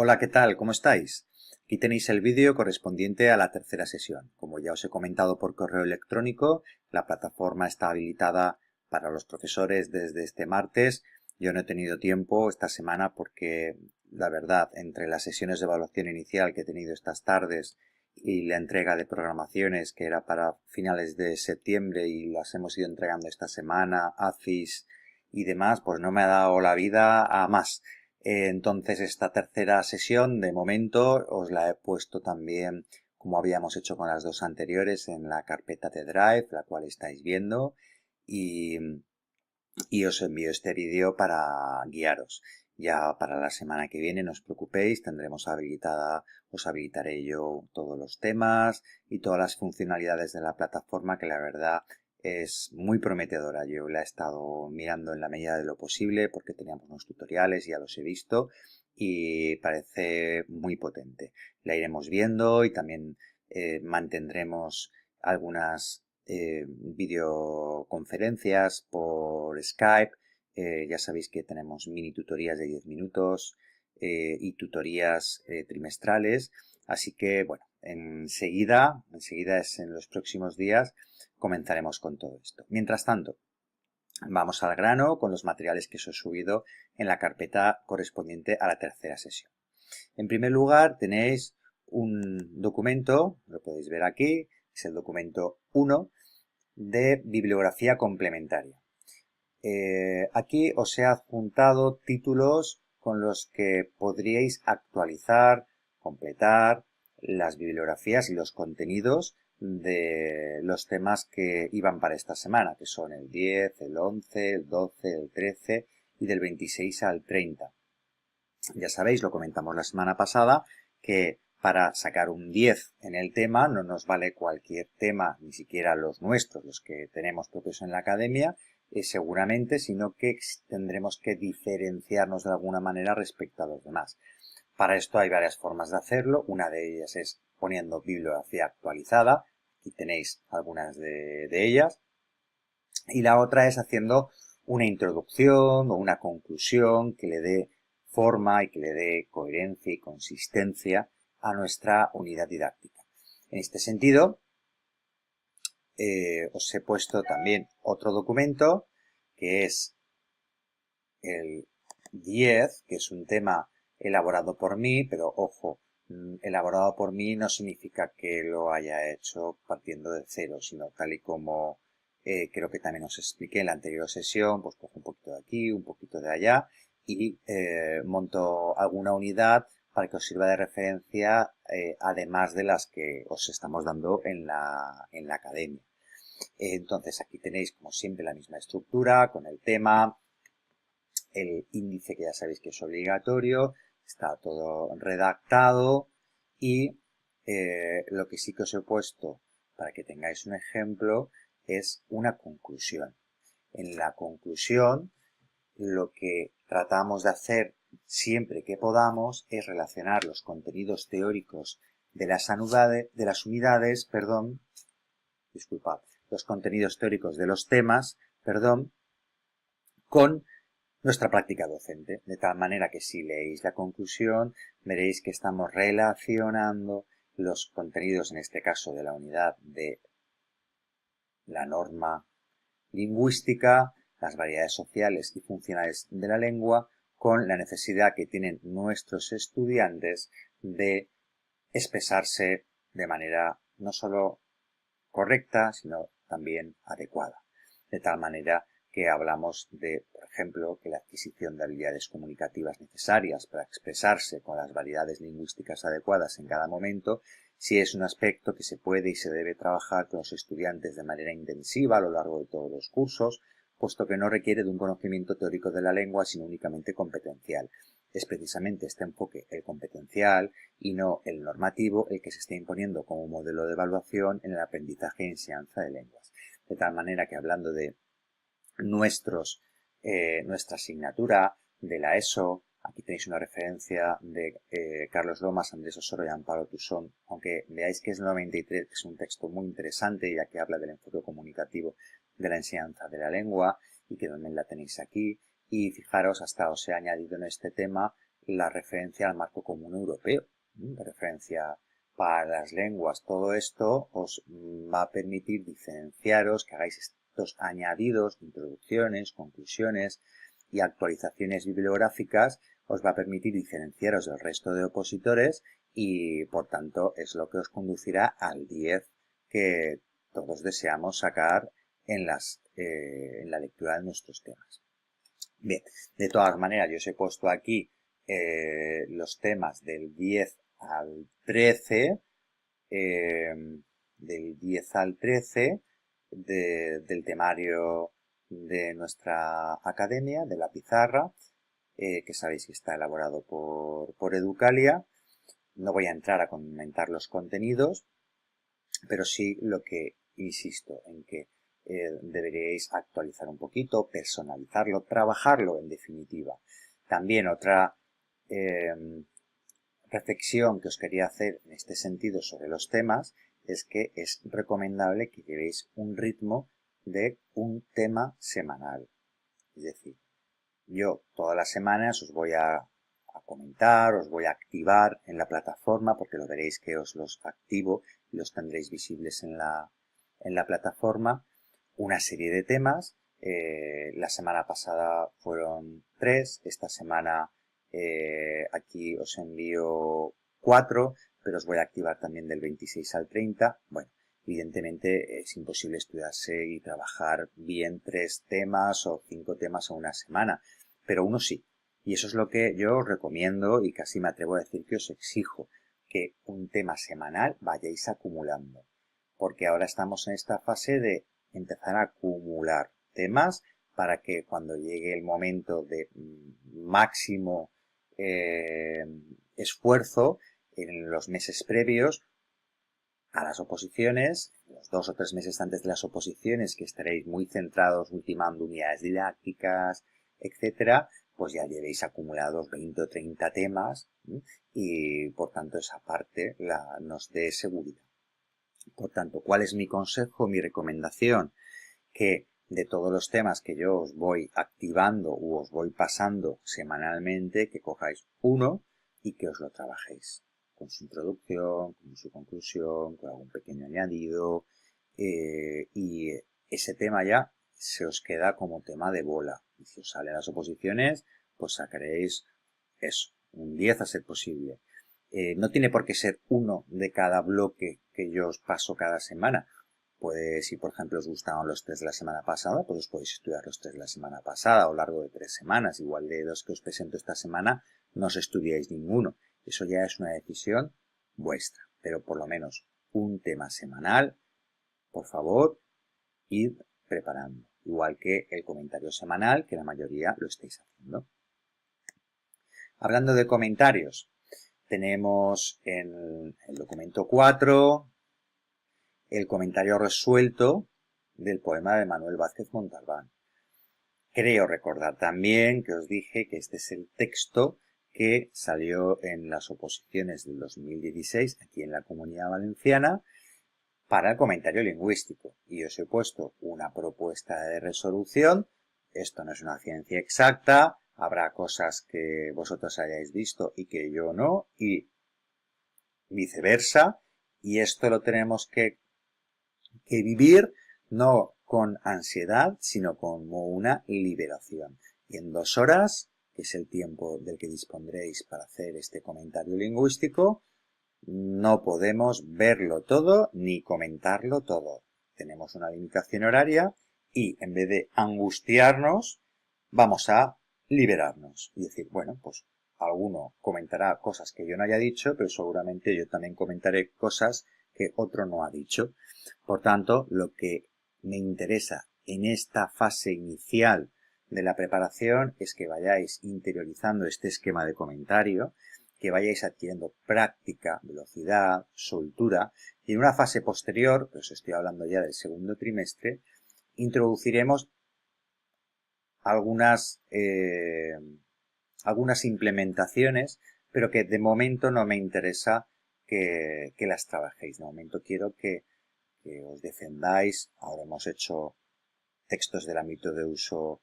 Hola, ¿qué tal? ¿Cómo estáis? Aquí tenéis el vídeo correspondiente a la tercera sesión. Como ya os he comentado por correo electrónico, la plataforma está habilitada para los profesores desde este martes. Yo no he tenido tiempo esta semana porque, la verdad, entre las sesiones de evaluación inicial que he tenido estas tardes y la entrega de programaciones que era para finales de septiembre y las hemos ido entregando esta semana, ACIS y demás, pues no me ha dado la vida a más. Entonces esta tercera sesión de momento os la he puesto también como habíamos hecho con las dos anteriores en la carpeta de Drive, la cual estáis viendo, y, y os envío este vídeo para guiaros. Ya para la semana que viene no os preocupéis, tendremos os habilitaré yo todos los temas y todas las funcionalidades de la plataforma que la verdad es muy prometedora. Yo la he estado mirando en la medida de lo posible porque teníamos unos tutoriales, ya los he visto y parece muy potente. La iremos viendo y también mantendremos algunas videoconferencias por Skype. Ya sabéis que tenemos mini tutorías de 10 minutos y tutorías trimestrales. Así que, bueno, enseguida es en los próximos días, comenzaremos con todo esto. Mientras tanto, vamos al grano con los materiales que os he subido en la carpeta correspondiente a la tercera sesión. En primer lugar, tenéis un documento, lo podéis ver aquí, es el documento 1 de bibliografía complementaria. Aquí os he adjuntado títulos con los que podríais actualizar, completar las bibliografías y los contenidos de los temas que iban para esta semana, que son el 10, el 11, el 12, el 13 y del 26 al 30. Ya sabéis, lo comentamos la semana pasada, que para sacar un 10 en el tema no nos vale cualquier tema, ni siquiera los nuestros, los que tenemos propios en la academia, seguramente, sino que tendremos que diferenciarnos de alguna manera respecto a los demás. Para esto hay varias formas de hacerlo. Una de ellas es poniendo bibliografía actualizada. Aquí tenéis algunas de ellas. Y la otra es haciendo una introducción o una conclusión que le dé forma y que le dé coherencia y consistencia a nuestra unidad didáctica. En este sentido, os he puesto también otro documento que es el 10, que es un tema elaborado por mí, pero ojo, elaborado por mí no significa que lo haya hecho partiendo de cero, sino tal y como creo que también os expliqué en la anterior sesión, pues cojo un poquito de aquí, un poquito de allá y monto alguna unidad para que os sirva de referencia, además de las que os estamos dando en la academia. Entonces aquí tenéis como siempre la misma estructura con el tema, el índice que ya sabéis que es obligatorio, está todo redactado y lo que sí que os he puesto para que tengáis un ejemplo es una conclusión. En la conclusión lo que tratamos de hacer siempre que podamos es relacionar los contenidos teóricos de las unidades, los contenidos teóricos de los temas, con nuestra práctica docente, de tal manera que si leéis la conclusión veréis que estamos relacionando los contenidos, en este caso de la unidad de la norma lingüística, las variedades sociales y funcionales de la lengua, con la necesidad que tienen nuestros estudiantes de expresarse de manera no solo correcta, sino también adecuada. De tal manera que hablamos de, por ejemplo, que la adquisición de habilidades comunicativas necesarias para expresarse con las variedades lingüísticas adecuadas en cada momento, sí es un aspecto que se puede y se debe trabajar con los estudiantes de manera intensiva a lo largo de todos los cursos, puesto que no requiere de un conocimiento teórico de la lengua, sino únicamente competencial. Es precisamente este enfoque, el competencial y no el normativo, el que se está imponiendo como modelo de evaluación en el aprendizaje y enseñanza de lenguas. De tal manera que hablando de nuestra asignatura de la ESO, aquí tenéis una referencia de Carlos Lomas, Andrés Osoro y Amparo Tusón, aunque veáis que es el 93, que es un texto muy interesante ya que habla del enfoque comunicativo de la enseñanza de la lengua y que también la tenéis aquí. Y fijaros, hasta os he añadido en este tema la referencia al marco común europeo, la referencia para las lenguas. Todo esto os va a permitir diferenciaros, que hagáis estos añadidos, introducciones, conclusiones y actualizaciones bibliográficas. Os va a permitir diferenciaros del resto de opositores y, por tanto, es lo que os conducirá al 10 que todos deseamos sacar en la lectura de nuestros temas. Bien, de todas maneras, yo os he puesto aquí los temas del 10 al 13, del temario de nuestra academia, de la pizarra, que sabéis que está elaborado por Educalia. No voy a entrar a comentar los contenidos, pero sí lo que insisto en que deberíais actualizar un poquito, personalizarlo, trabajarlo en definitiva. También otra reflexión que os quería hacer en este sentido sobre los temas es que es recomendable que llevéis un ritmo de un tema semanal. Es decir, yo todas las semanas os voy a comentar, os voy a activar en la plataforma, porque lo veréis que os los activo y los tendréis visibles en la plataforma, una serie de temas. La semana pasada fueron 3, esta semana aquí os envío 4, pero os voy a activar también del 26 al 30. Bueno, evidentemente es imposible estudiarse y trabajar bien 3 temas o 5 temas en una semana, pero uno sí. Y eso es lo que yo os recomiendo y casi me atrevo a decir que os exijo, que un tema semanal vayáis acumulando. Porque ahora estamos en esta fase de empezar a acumular temas para que cuando llegue el momento de máximo esfuerzo en los meses previos a las oposiciones, los 2 o 3 meses antes de las oposiciones, que estaréis muy centrados ultimando unidades didácticas, etcétera, pues ya llevéis acumulados 20 o 30 temas y por tanto esa parte nos dé seguridad. Por tanto, ¿cuál es mi consejo, mi recomendación? Que de todos los temas que yo os voy activando u os voy pasando semanalmente, que cojáis uno y que os lo trabajéis con su introducción, con su conclusión, con algún pequeño añadido, y ese tema ya se os queda como tema de bola. Y si os salen las oposiciones, pues sacaréis eso, un 10 a ser posible. No tiene por qué ser uno de cada bloque que yo os paso cada semana. Pues si por ejemplo os gustaban los 3 de la semana pasada, pues os podéis estudiar los 3 de la semana pasada a lo largo de 3 semanas. Igual de los que os presento esta semana no os estudiáis ninguno. Eso ya es una decisión vuestra. Pero por lo menos un tema semanal, por favor, id preparando. Igual que el comentario semanal, que la mayoría lo estáis haciendo. Hablando de comentarios, tenemos en el documento 4 el comentario resuelto del poema de Manuel Vázquez Montalbán. Creo recordar también que os dije que este es el texto que salió en las oposiciones del 2016 aquí en la Comunidad Valenciana para el comentario lingüístico. Y os he puesto una propuesta de resolución. Esto no es una ciencia exacta, habrá cosas que vosotros hayáis visto y que yo no, y viceversa. Y esto lo tenemos que vivir no con ansiedad, sino como una liberación. Y en 2 horas, que es el tiempo del que dispondréis para hacer este comentario lingüístico, no podemos verlo todo ni comentarlo todo. Tenemos una limitación horaria y en vez de angustiarnos, vamos a liberarnos y decir, bueno, pues alguno comentará cosas que yo no haya dicho, pero seguramente yo también comentaré cosas que otro no ha dicho. Por tanto, lo que me interesa en esta fase inicial de la preparación es que vayáis interiorizando este esquema de comentario, que vayáis adquiriendo práctica, velocidad, soltura, y en una fase posterior, pues estoy hablando ya del segundo trimestre, introduciremos algunas implementaciones, pero que de momento no me interesa que las trabajéis. De momento quiero que os defendáis. Ahora hemos hecho textos del ámbito de uso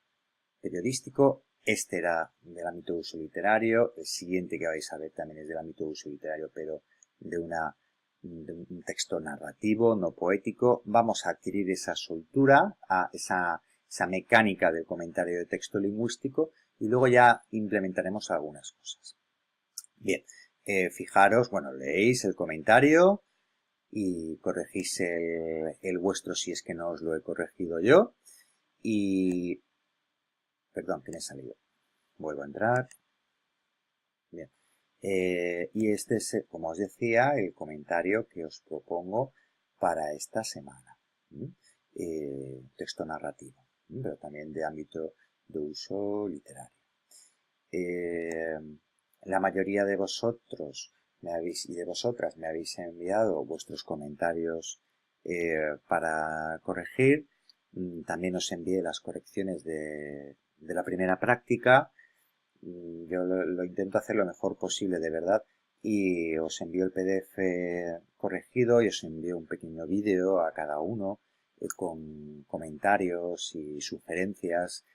periodístico, Este era del ámbito de uso literario, el siguiente que vais a ver también es del ámbito de uso literario, pero de un texto narrativo, no poético. Vamos a adquirir esa soltura, esa mecánica del comentario de texto lingüístico y luego ya implementaremos algunas cosas. Bien, fijaros, bueno, leéis el comentario y corregís el vuestro si es que no os lo he corregido yo. Y, perdón, que me he salido. Vuelvo a entrar. Bien. Y este es, como os decía, el comentario que os propongo para esta semana. Texto narrativo, pero también de ámbito de uso literario. La mayoría de vosotros y de vosotras me habéis enviado vuestros comentarios para corregir. También os envié las correcciones de la primera práctica. Yo lo intento hacer lo mejor posible, de verdad, y os envío el PDF corregido y os envío un pequeño vídeo a cada uno con comentarios y sugerencias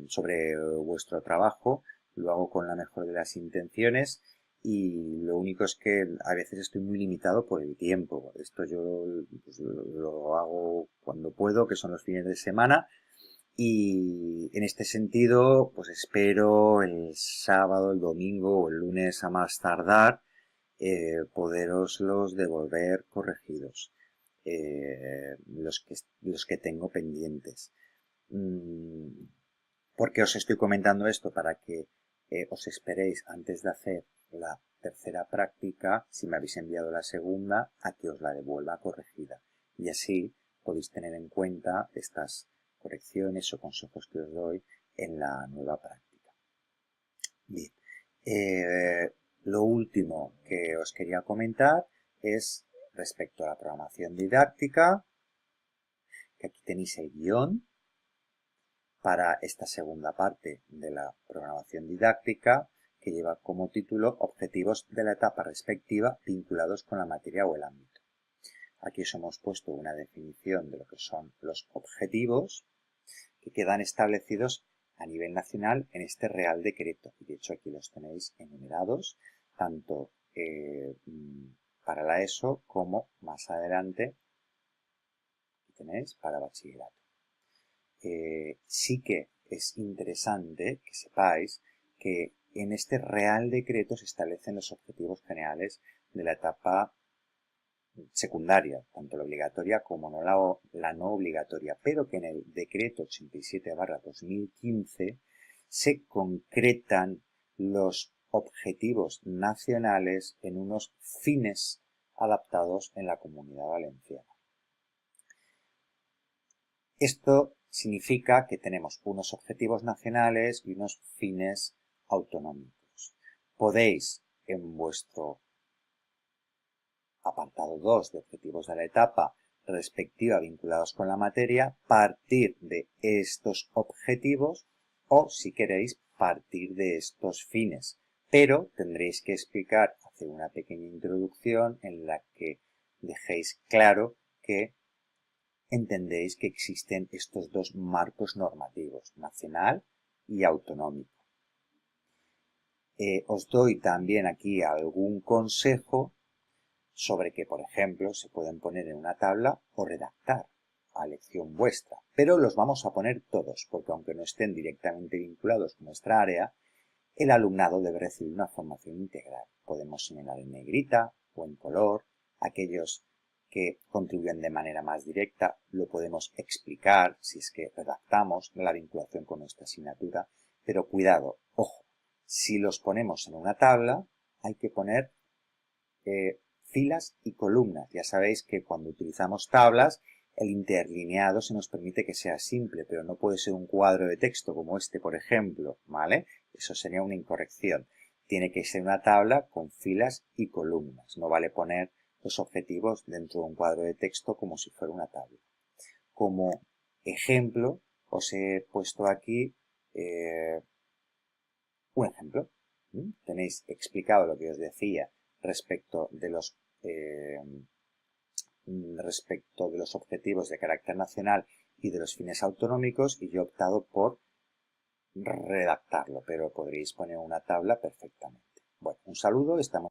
sobre vuestro trabajo. Lo hago con la mejor de las intenciones y lo único es que a veces estoy muy limitado por el tiempo. Esto yo pues, lo hago cuando puedo, que son los fines de semana. Y en este sentido, pues espero el sábado, el domingo o el lunes a más tardar poderoslos devolver corregidos, los que tengo pendientes. ¿Por qué os estoy comentando esto? Para que os esperéis antes de hacer la tercera práctica, si me habéis enviado la segunda, a que os la devuelva corregida. Y así podéis tener en cuenta estas correcciones o consejos que os doy en la nueva práctica. Bien, lo último que os quería comentar es respecto a la programación didáctica, que aquí tenéis el guión para esta segunda parte de la programación didáctica, que lleva como título Objetivos de la etapa respectiva vinculados con la materia o el ámbito. Aquí os hemos puesto una definición de lo que son los objetivos, que quedan establecidos a nivel nacional en este Real Decreto. Y de hecho aquí los tenéis enumerados, tanto para la ESO como más adelante, aquí tenéis, para bachillerato. Sí que es interesante que sepáis que en este Real Decreto se establecen los objetivos generales de la etapa secundaria, tanto la obligatoria como la no obligatoria, pero que en el Decreto 87/2015 se concretan los objetivos nacionales en unos fines adaptados en la Comunidad Valenciana. Esto significa que tenemos unos objetivos nacionales y unos fines autonómicos. Podéis en vuestro apartado 2 de objetivos de la etapa respectiva vinculados con la materia, partir de estos objetivos o, si queréis, partir de estos fines. Pero tendréis que explicar, hacer una pequeña introducción en la que dejéis claro que entendéis que existen estos dos marcos normativos, nacional y autonómico. Os doy también aquí algún consejo sobre que, por ejemplo, se pueden poner en una tabla o redactar a elección vuestra, pero los vamos a poner todos, porque aunque no estén directamente vinculados con nuestra área, el alumnado debe recibir una formación integral. Podemos señalar en negrita o en color aquellos que contribuyen de manera más directa, lo podemos explicar si es que redactamos la vinculación con nuestra asignatura, pero cuidado, ojo, si los ponemos en una tabla hay que poner filas y columnas. Ya sabéis que cuando utilizamos tablas, el interlineado se nos permite que sea simple, pero no puede ser un cuadro de texto como este, por ejemplo, ¿vale? Eso sería una incorrección. Tiene que ser una tabla con filas y columnas. No vale poner los objetivos dentro de un cuadro de texto como si fuera una tabla. Como ejemplo, os he puesto aquí un ejemplo. Tenéis explicado lo que os decía respecto de los objetivos de carácter nacional y de los fines autonómicos, y yo he optado por redactarlo, pero podréis poner una tabla perfectamente. Bueno, un saludo, estamos